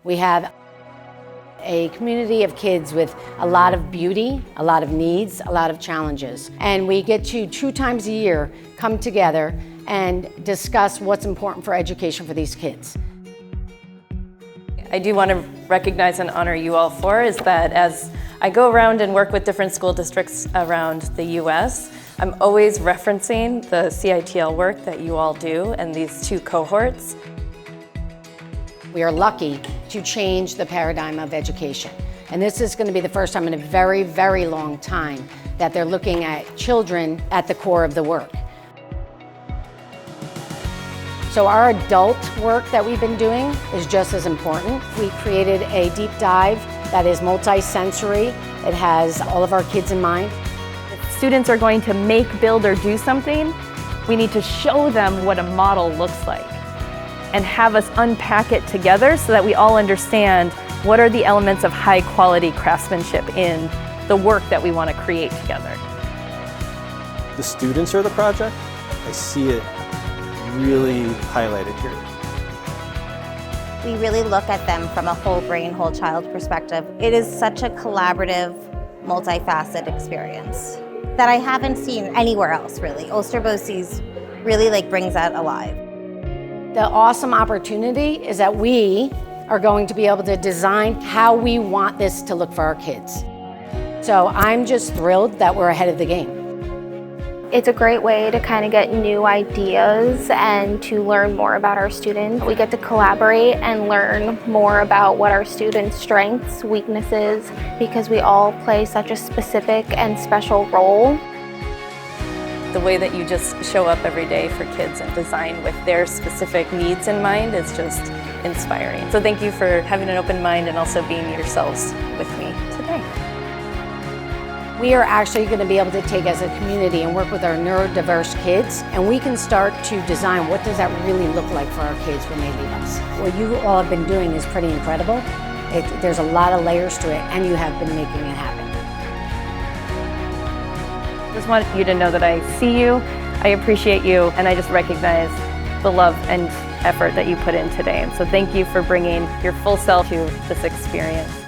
We have a community of kids with a lot of beauty, a lot of needs, a lot of challenges. And we get to 2 times a year come together and discuss what's important for education for these kids. I do want to recognize and honor you all for is that as I go around and work with different school districts around the US, I'm always referencing the CITL work that you all do and these 2 cohorts. We are lucky to change the paradigm of education. And this is going to be the first time in a very, very long time that they're looking at children at the core of the work. So our adult work that we've been doing is just as important. We created a deep dive that is multi-sensory. It has all of our kids in mind. If students are going to make, build, or do something, we need to show them what a model looks like and have us unpack it together so that we all understand what are the elements of high quality craftsmanship in the work that we want to create together. The students are the project. I see it really highlighted here. We really look at them from a whole brain, whole child perspective. It is such a collaborative, multifaceted experience that I haven't seen anywhere else really. Osterbosie's really brings that alive. The awesome opportunity is that we are going to be able to design how we want this to look for our kids. So I'm just thrilled that we're ahead of the game. It's a great way to kind of get new ideas and to learn more about our students. We get to collaborate and learn more about what our students' strengths, weaknesses, because we all play such a specific and special role. The way that you just show up every day for kids and design with their specific needs in mind is just inspiring. So thank you for having an open mind and also being yourselves with me today. We are actually going to be able to take as a community and work with our neurodiverse kids, and we can start to design what does that really look like for our kids when they leave us. What you all have been doing is pretty incredible. There's a lot of layers to it, and you have been making it happen. I just want you to know that I see you, I appreciate you, and I just recognize the love and effort that you put in today. And so thank you for bringing your full self to this experience.